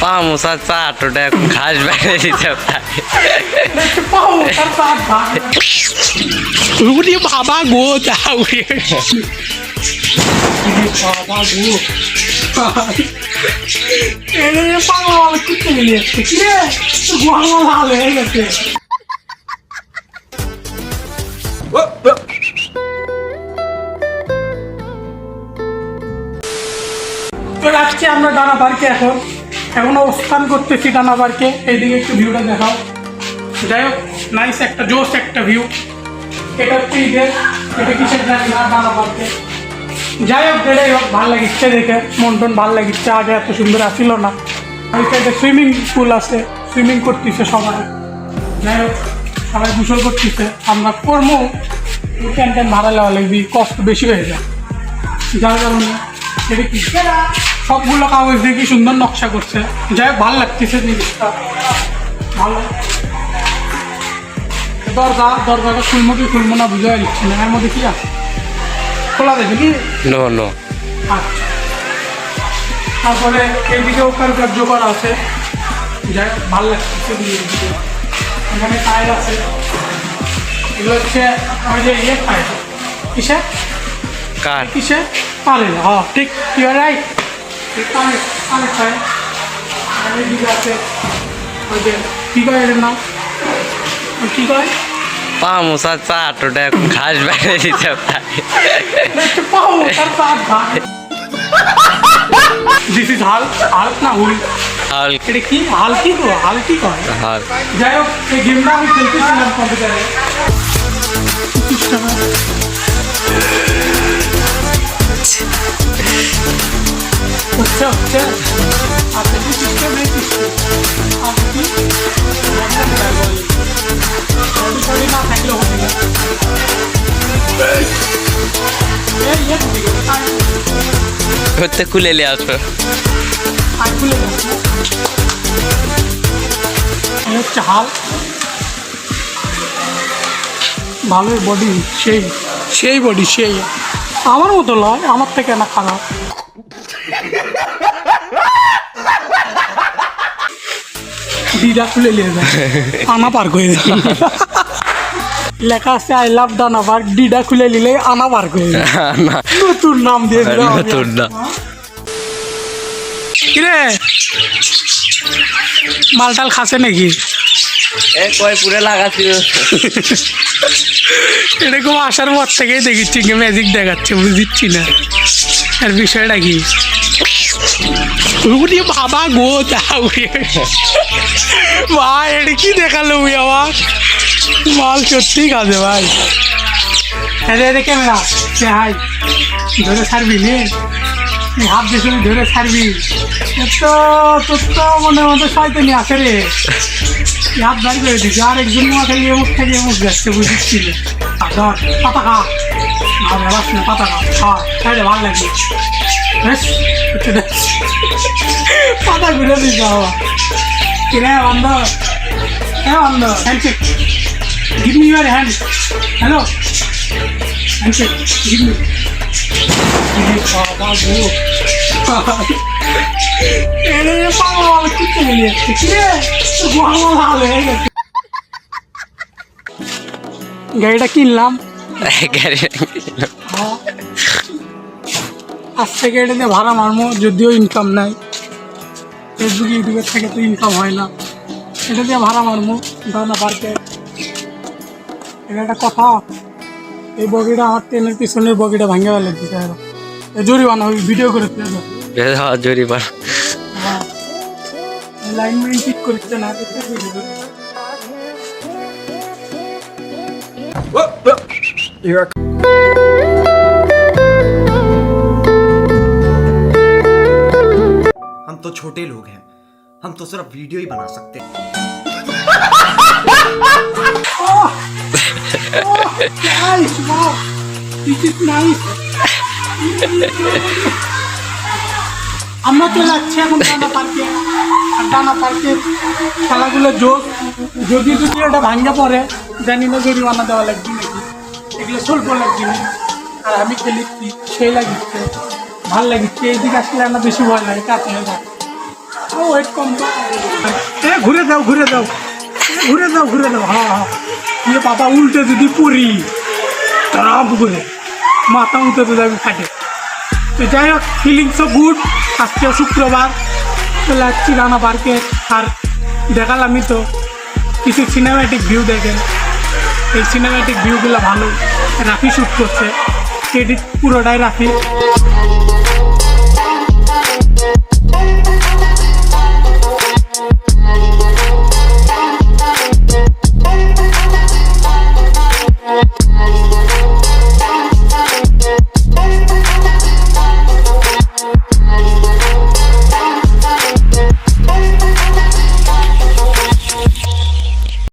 পামোসার চাটটা ঘাস বাইরে দিতে পারে বাবা গো যাও বাবা গো পাগল কুত্তে গেলে লাল হয়ে গেছে। তো আজকে আমরা ডানা পার্কে এখন অবস্থান করতেছি ডানা পার্কে। এইদিকে একটু ভিউটা দেখাও। যাই হোক, নাইস একটা জোস একটা ভিউ। এটা হচ্ছে ঈদের, এটা কিসের জানি না, ডানা পার্কে। যাই হোক, যেটাই হোক, ভালো লাগিচ্ছে দেখে, মন টন ভালো লাগিচ্ছে। আগে এত সুন্দর আসছিল না। ওই সাইডে সুইমিং পুল আছে, সুইমিং করতেছে সবাই। যাই হোক, সবাই গোসল করতেছে। আমরা করবো ট্যান ট্যান ভাড়া নেওয়া লাগবে, কষ্ট বেশি হয়ে যায়। যার কারণে এটা কি সবগুলো কাগজ দিয়ে কি সুন্দর নকশা করছে। যাই হোক, ভালো লাগতেছে জিনিসটা, ভালো। দরজাটা খুলবো কি খুলবো না বুঝে দিচ্ছি না। এর মধ্যে কি আছে, খোলা দেখে কি? No no. আচ্ছা, তারপরে এইদিকেও কারুকার্য করা আছে। যাই হোক, ভালো লাগতেছে। এখানে টায়ার আছে, এগুলো হচ্ছে ওই যে ইয়ে টায়ার, কিসে কার কিসে পারে। হ্যাঁ ঠিক, ইউ আর রাইট, কানে কানে টায়ার। এইদিকে আছে ওই যে কী কয় এর নাম, কী কয়? পামোসার চাটটা ঘাস বাইরে দিতে পারে। This is Hulk. হাল্ক না হুল, হাল্ক। এটা কি হালকি তো, হালকি কয়। হাল্ক। যাই হোক, এই গেমটা আমি খেলতেছিলাম কম্পিউটারে। 25 টাকা। হচ্ছে আচ্ছা 25 টাকা বেশি। আর কি না থাকলে হবে না। করতে খুলে নিয়ে আসো। হচ্ছে হাল, ভালোই বডি, সেই বডি সেই আমার মতো নয়, আমার থেকে না খারাপ। দিদা খুলে নিয়ে যায়, আনা পার্ক হয়ে যায়। লেখা আছে আই লাভ ডানা পার্ক, ডিডা খুলে নিলে আনা পার্ক হয়ে যায়। নতুন নাম দিয়ে দিলাম। নতুন না। কিরে মালটাল খাসে নাকি? কয় পুরে লাগাচ্ছিল। এরকম আসার পর থেকেই দেখিচ্ছি ম্যাজিক দেখাচ্ছে, বুঝিচ্ছি না আর বিষয়টা কি। বাবা গো যাও ভাই, এটা কি দেখালো আমার মাল সত্যি কাজে ভাই। এদের ক্যামেরা হাই ধরে ছাড়বি নে, হাত দিয়ে ধরে ছাড়বি তো, তোর তো মনে মধ্যে শয়তানি আছে রে। হাত দাঁড়ি করে দিচ্ছি, আর একজন মাথায় এমুক থেকে এমুক যাচ্ছে, বুঝিচ্ছি না। ধর পাতা খা, ভাবাস না, পাতা খা, খাইলে ভালো লাগবে। পাতা ঘুরে দিচ্ছে বাবা। কিরে বন্ধ, হ্যাঁ বন্ধ, handshake, give me your hand. Hello, handshake give me. বাবা গো, পাগল কুত্তে গেলে যাচ্ছে। কিরে লাল হয়ে গেছে। গাড়িটা কিনলাম, আজ থেকে এটা দিয়ে ভাড়া মারবো, যদিও ইনকাম নাই। ফেসবুক ইউটিউবের থেকে তো ইনকাম হয় না, এটা দিয়ে ভাড়া মারবো ডানা পার্কে। এটা একটা কথা, এই বগিটা আমার ট্রেনের পিছনের বগিটা ভাঙে ফেলে দিতে হবে, জরিমানা ওই ভিডিও করে জরিমানা। হ্যাঁ, লাইনম্যান ঠিক করছে না। हम तो छोटे लोग हैं, हम तो सिर्फ वीडियो ही बना सकते हैं। Nice, wow. This is nice. আমরা চলে যাচ্ছি এখন ডানা পার্কে। আর ডানা পার্কের খেলাগুলো জোর, যদি এটা ভাঙ্গা পড়ে জানি না জরিমানা দেওয়া লাগবে নাকি, এগুলো স্বল্প লাগবে না। আর আমি খেলেছি, সেই লাগিচ্ছে, ভাল লাগিচ্ছে। এইদিকে আসলে আমার বেশি ভয় লাগে, কাছে হয়ে যায়। ওয়েট কম তো ঘুরে যাও ঘুরে যাও ঘুরে যাও ঘুরে যাও হ্যাঁ হ্যাঁ ইয়ে বাবা উল্টে যদি পড়ি তারাপ করে মাথা উঠে তো যাবে ফাটে তো যাই হোক ফিলিংসও গুড আজকে শুক্রবার চলে আসছি রানা পার্কে আর দেখালামই তো কিছু সিনেম্যাটিক ভিউ দেখেন এই সিনেম্যাটিক ভিউগুলো ভালো রাফি শ্যুট করছে ক্রেডিট পুরোটাই রাফি